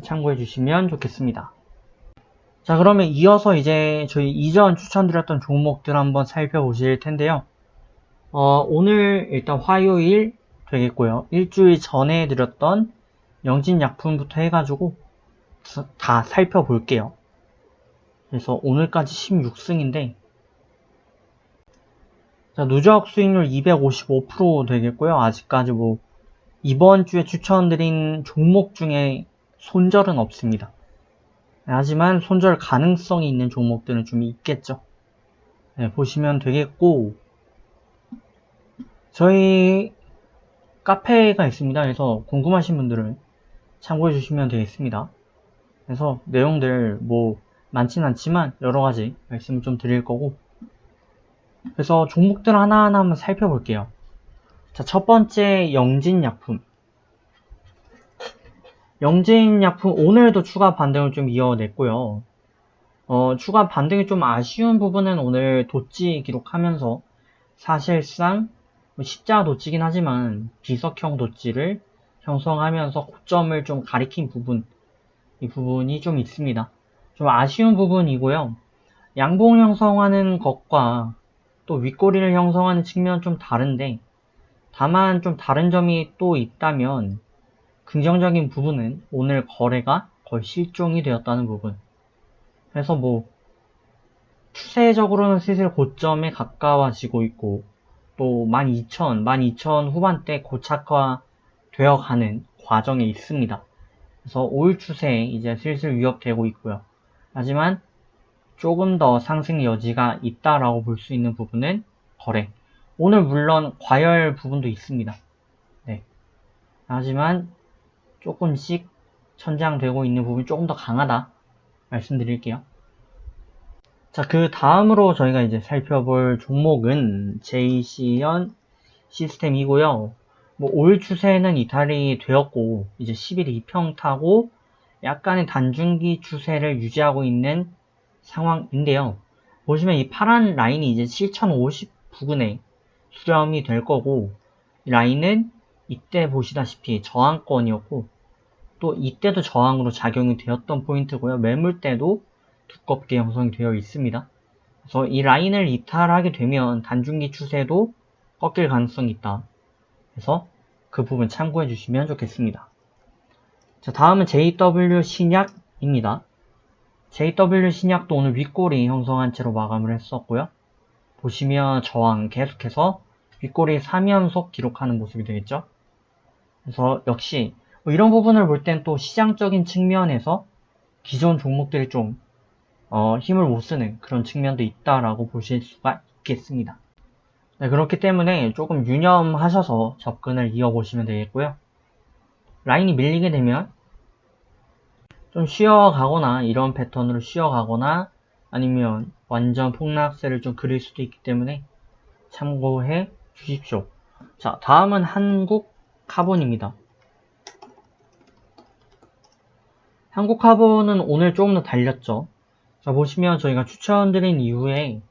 참고해 주시면 좋겠습니다. 자, 그러면 이어서 이제 저희 이전 추천드렸던 종목들 한번 살펴보실 텐데요. 오늘 일단 화요일 되겠고요. 일주일 전에 드렸던 영진약품부터 해가지고 다 살펴볼게요. 그래서 오늘까지 16승인데, 자, 누적 수익률 255% 되겠고요. 아직까지 이번 주에 추천드린 종목 중에 손절은 없습니다. 하지만 손절 가능성이 있는 종목들은 좀 있겠죠. 네, 보시면 되겠고, 저희 카페가 있습니다. 그래서 궁금하신 분들은 참고해 주시면 되겠습니다. 그래서 내용들 많진 않지만 여러가지 말씀을 좀 드릴 거고, 그래서 종목들 하나하나 한번 살펴볼게요. 자, 첫 번째 영진약품. 영진약품 오늘도 추가 반등을 좀 이어냈고요. 추가 반등이 좀 아쉬운 부분은 오늘 도치 기록하면서 사실상 십자 도치긴 하지만 비석형 도치를 형성하면서 고점을 좀 가리킨 부분, 이 부분이 좀 있습니다. 좀 아쉬운 부분이고요. 양봉 형성하는 것과 또 윗꼬리를 형성하는 측면은 좀 다른데, 다만 좀 다른 점이 또 있다면 긍정적인 부분은 오늘 거래가 거의 실종이 되었다는 부분. 그래서 추세적으로는 슬슬 고점에 가까워지고 있고, 또 12,000 후반대 고착화 되어가는 과정에 있습니다. 그래서 올 추세에 이제 슬슬 위협되고 있고요. 하지만 조금 더 상승 여지가 있다라고 볼 수 있는 부분은 거래. 오늘 물론 과열 부분도 있습니다. 네. 하지만 조금씩 천장되고 있는 부분이 조금 더 강하다 말씀드릴게요. 자, 그 다음으로 저희가 이제 살펴볼 종목은 JC현 시스템이고요. 올 추세는 이탈이 되었고 이제 10일 이평 타고 약간의 단중기 추세를 유지하고 있는 상황인데요. 보시면 이 파란 라인이 이제 7050 부근에 수렴이 될 거고, 이 라인은 이때 보시다시피 저항권이었고, 또 이때도 저항으로 작용이 되었던 포인트고요. 매물대도 두껍게 형성이 되어 있습니다. 그래서 이 라인을 이탈하게 되면 단중기 추세도 꺾일 가능성이 있다. 그래서 그 부분 참고해 주시면 좋겠습니다. 자, 다음은 JW 신약입니다. JW 신약도 오늘 윗꼬리 형성한 채로 마감을 했었고요. 보시면 저항 계속해서 윗꼬리 3연속 기록하는 모습이 되겠죠. 그래서 역시 이런 부분을 볼 땐 또 시장적인 측면에서 기존 종목들이 좀 힘을 못 쓰는 그런 측면도 있다라고 보실 수가 있겠습니다. 네, 그렇기 때문에 조금 유념하셔서 접근을 이어보시면 되겠고요. 라인이 밀리게 되면 좀 쉬어가거나 이런 패턴으로 쉬어가거나 아니면 완전 폭락세를 좀 그릴 수도 있기 때문에 참고해 주십시오. 자, 다음은 한국카본입니다. 한국카본은 오늘 조금 더 달렸죠. 자, 보시면 저희가 추천드린 이후에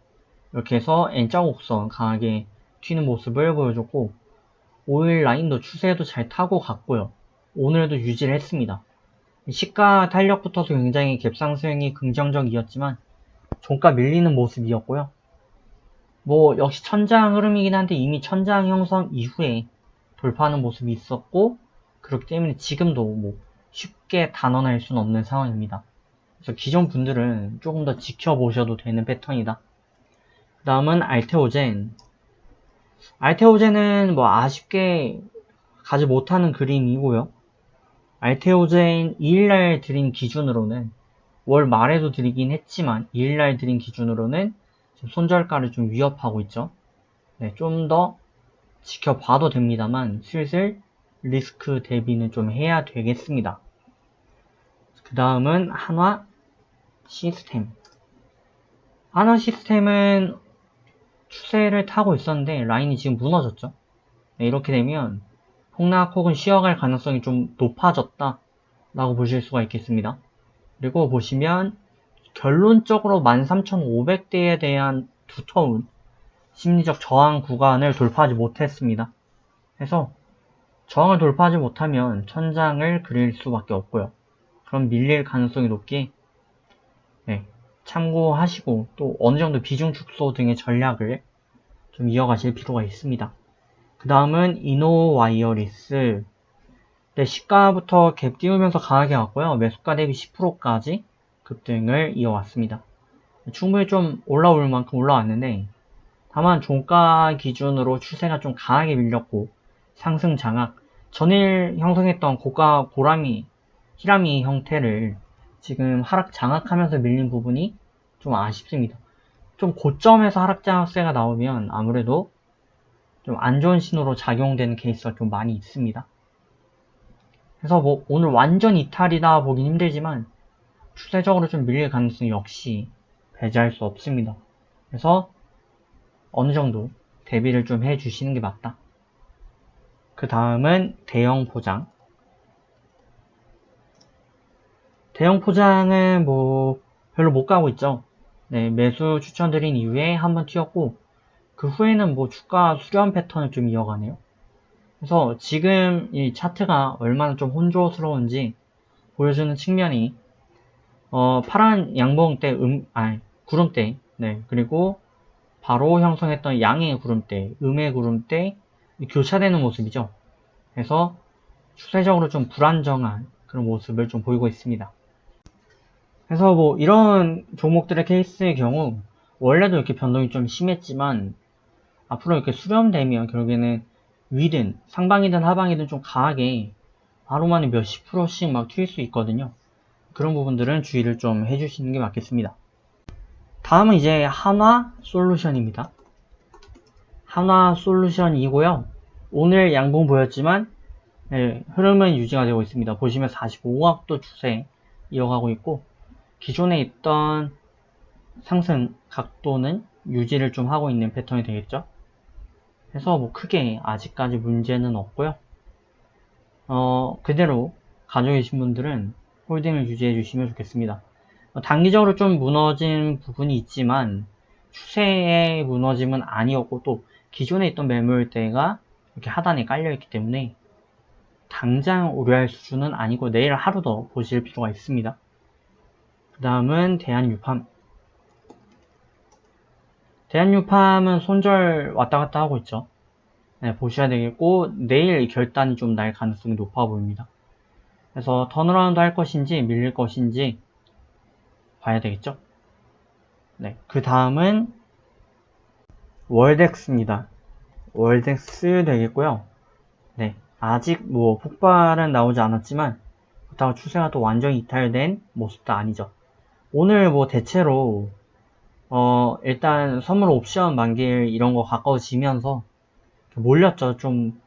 이렇게 해서 N자 곡선 강하게 튀는 모습을 보여줬고, 5일 라인도 추세도 잘 타고 갔고요. 오늘도 유지를 했습니다. 시가 탄력부터도 굉장히 갭상승이 긍정적이었지만 종가 밀리는 모습이었고요. 역시 천장 흐름이긴 한데 이미 천장 형성 이후에 돌파하는 모습이 있었고, 그렇기 때문에 지금도 쉽게 단언할 수는 없는 상황입니다. 그래서 기존 분들은 조금 더 지켜보셔도 되는 패턴이다. 그 다음은 알테오젠. 알테오젠은 아쉽게 가지 못하는 그림이고요. 알테오젠 2일날 드린 기준으로는 월 말에도 드리긴 했지만 2일날 드린 기준으로는 손절가를 좀 위협하고 있죠. 네, 좀 더 지켜봐도 됩니다만 슬슬 리스크 대비는 좀 해야 되겠습니다. 그 다음은 한화 시스템. 한화 시스템은 추세를 타고 있었는데 라인이 지금 무너졌죠. 네, 이렇게 되면 폭락 혹은 쉬어갈 가능성이 좀 높아졌다 라고 보실 수가 있겠습니다. 그리고 보시면 결론적으로 13,500대에 대한 두터운 심리적 저항 구간을 돌파하지 못했습니다. 그래서 저항을 돌파하지 못하면 천장을 그릴 수밖에 없고요. 그럼 밀릴 가능성이 높기에 네, 참고하시고 또 어느 정도 비중 축소 등의 전략을 좀 이어가실 필요가 있습니다. 그 다음은 이노와이어리스. 네, 시가부터 갭 띄우면서 강하게 왔고요. 매수가 대비 10%까지 급등을 이어왔습니다. 충분히 좀 올라올 만큼 올라왔는데 다만 종가 기준으로 추세가 좀 강하게 밀렸고 상승 장악, 전일 형성했던 고가 고라미, 히라미 형태를 지금 하락 장악하면서 밀린 부분이 좀 아쉽습니다. 좀 고점에서 하락 장악세가 나오면 아무래도 좀 안 좋은 신호로 작용되는 케이스가 좀 많이 있습니다. 그래서 뭐 오늘 완전 이탈이다 보긴 힘들지만 추세적으로 좀 밀릴 가능성이 역시 배제할 수 없습니다. 그래서 어느 정도 대비를 좀 해주시는 게 맞다. 그 다음은 대형 포장. 대형 포장은 뭐 별로 못 가고 있죠. 네, 매수 추천드린 이후에 한번 튀었고 그 후에는 뭐 주가 수렴 패턴을 좀 이어가네요. 그래서 지금 이 차트가 얼마나 좀 혼조스러운지 보여주는 측면이 파란 양봉대 구름대, 네, 그리고 바로 형성했던 양의 구름대, 음의 구름대 교차되는 모습이죠. 그래서 추세적으로 좀 불안정한 그런 모습을 좀 보이고 있습니다. 그래서 뭐 이런 종목들의 케이스의 경우 원래도 이렇게 변동이 좀 심했지만 앞으로 이렇게 수렴되면 결국에는 위든 상방이든 하방이든 좀 강하게 하루 만에 몇십 프로씩 막 튈 수 있거든요. 그런 부분들은 주의를 좀 해주시는 게 맞겠습니다. 다음은 이제 한화솔루션입니다. 한화솔루션이고요. 오늘 양봉 보였지만 네, 흐름은 유지가 되고 있습니다. 보시면 45각도 추세 이어가고 있고 기존에 있던 상승 각도는 유지를 좀 하고 있는 패턴이 되겠죠. 그래서 뭐 크게 아직까지 문제는 없고요. 그대로 가지고 계신 분들은 홀딩을 유지해 주시면 좋겠습니다. 단기적으로 좀 무너진 부분이 있지만 추세의 무너짐은 아니었고 또 기존에 있던 매물대가 이렇게 하단에 깔려있기 때문에 당장 우려할 수준은 아니고 내일 하루 더 보실 필요가 있습니다. 그 다음은 대한유팜. 대한유팜은 손절 왔다 갔다 하고 있죠. 네, 보셔야 되겠고 내일 결단이 좀 날 가능성이 높아 보입니다. 그래서 턴어라운드 할 것인지 밀릴 것인지 봐야 되겠죠. 네, 그 다음은 월덱스입니다. 월덱스 되겠고요. 네, 아직 뭐 폭발은 나오지 않았지만 그렇다고 추세가 또 완전히 이탈된 모습도 아니죠. 오늘 뭐 대체로 일단 선물 옵션 만기일 이런 거 가까워지면서 몰렸죠. 좀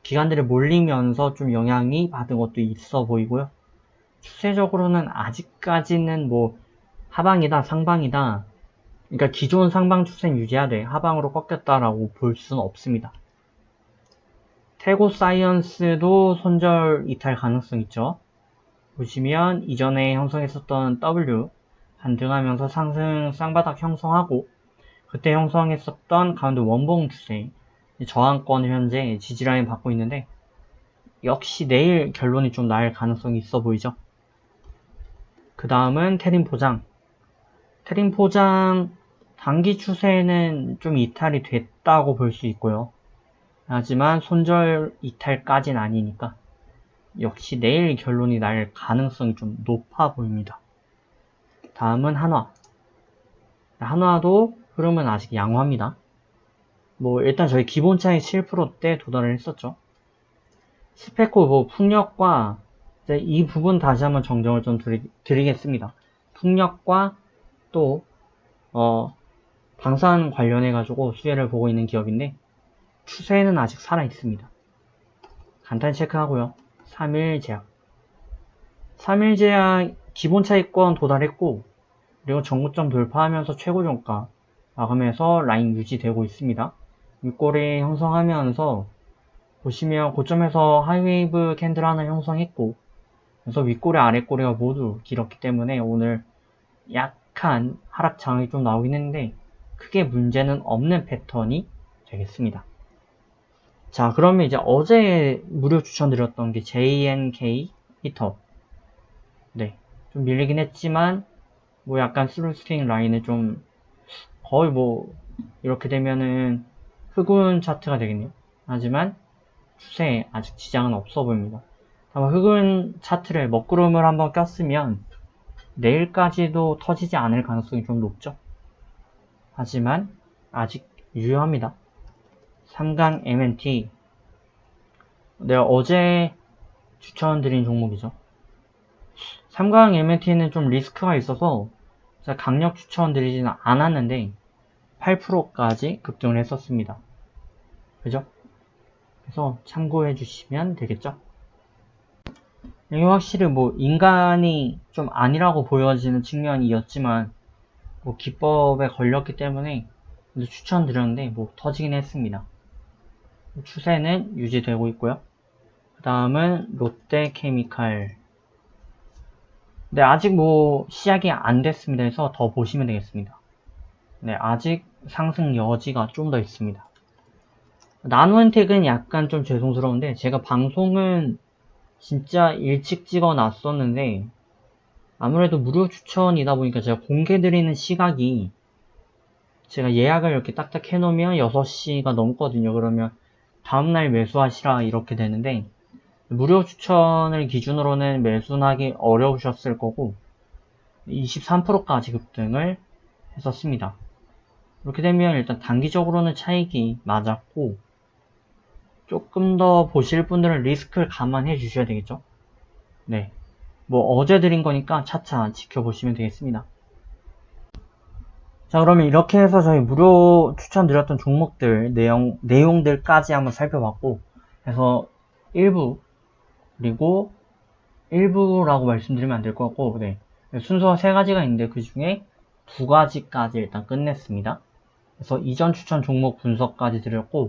기관들이 몰리면서 좀 영향이 받은 것도 있어 보이고요. 추세적으로는 아직까지는 뭐 하방이다 상방이다, 그러니까 기존 상방 추세는 유지하되 하방으로 꺾였다라고 볼 수는 없습니다. 태고사이언스도 손절 이탈 가능성 있죠. 보시면 이전에 형성했었던 W 반등하면서 상승 쌍바닥 형성하고 그때 형성했었던 가운데 원봉 추세 저항권을 현재 지지라인 받고 있는데 역시 내일 결론이 좀 날 가능성이 있어 보이죠. 그 다음은 테린포장. 테린포장 단기 추세는 좀 이탈이 됐다고 볼 수 있고요. 하지만 손절 이탈까지는 아니니까 역시 내일 결론이 날 가능성이 좀 높아 보입니다. 다음은 한화. 한화도 흐름은 아직 양호합니다. 뭐 일단 저희 기본 차익 7%대 도달을 했었죠. 스페코 뭐 풍력과 이 부분 다시 한번 정정을 좀 드리겠습니다. 풍력과 또 방산 관련해 가지고 수혜를 보고 있는 기업인데 추세는 아직 살아 있습니다. 간단히 체크하고요. 3일제약. 3일제약 기본 차익권 도달했고 그리고 정고점 돌파하면서 최고 종가 마감해서 라인 유지되고 있습니다. 윗꼬리 형성하면서 보시면 고점에서 하이웨이브 캔들 하나 형성했고 그래서 윗꼬리 아랫꼬리가 모두 길었기 때문에 오늘 약한 하락 장악이 좀 나오긴 했는데 크게 문제는 없는 패턴이 되겠습니다. 자, 그러면 이제 어제 무료 추천드렸던 게 JNK 히터. 네. 좀 밀리긴 했지만, 뭐 약간 스루 스윙 라인을 좀, 거의 뭐, 이렇게 되면은 흑운 차트가 되겠네요. 하지만, 추세에 아직 지장은 없어 보입니다. 다만 흑운 차트를 먹구름을 한번 꼈으면, 내일까지도 터지지 않을 가능성이 좀 높죠. 하지만, 아직 유효합니다. 3강 MNT. 내가 어제 추천드린 종목이죠. 3강 MNT는 좀 리스크가 있어서 제가 강력 추천드리지는 않았는데 8%까지 급등을 했었습니다. 그죠? 그래서 참고해 주시면 되겠죠? 이게 확실히 뭐 인간이 좀 아니라고 보여지는 측면이었지만 뭐 기법에 걸렸기 때문에 추천드렸는데 뭐 터지긴 했습니다. 추세는 유지되고 있고요. 그 다음은 롯데케미칼. 네, 아직 뭐 시작이 안 됐습니다. 해서 더 보시면 되겠습니다. 네, 아직 상승 여지가 좀 더 있습니다. 나노엔텍은 약간 좀 죄송스러운데 제가 방송은 진짜 일찍 찍어 놨었는데 아무래도 무료 추천이다 보니까 제가 공개드리는 시각이 제가 예약을 이렇게 딱딱 해놓으면 6시가 넘거든요. 그러면 다음날 매수하시라 이렇게 되는데 무료 추천을 기준으로는 매수하기 어려우셨을 거고 23%까지 급등을 했었습니다. 이렇게 되면 일단 단기적으로는 차익이 맞았고 조금 더 보실 분들은 리스크를 감안해 주셔야 되겠죠. 네, 뭐 어제 드린 거니까 차차 지켜보시면 되겠습니다. 자, 그러면 이렇게 해서 저희 무료 추천드렸던 종목들 내용들까지 한번 살펴봤고 그래서 일부 그리고 일부라고 말씀드리면 안 될 것 같고 네, 순서가 3가지가 있는데 그 중에 2가지까지 일단 끝냈습니다. 그래서 이전 추천 종목 분석까지 드렸고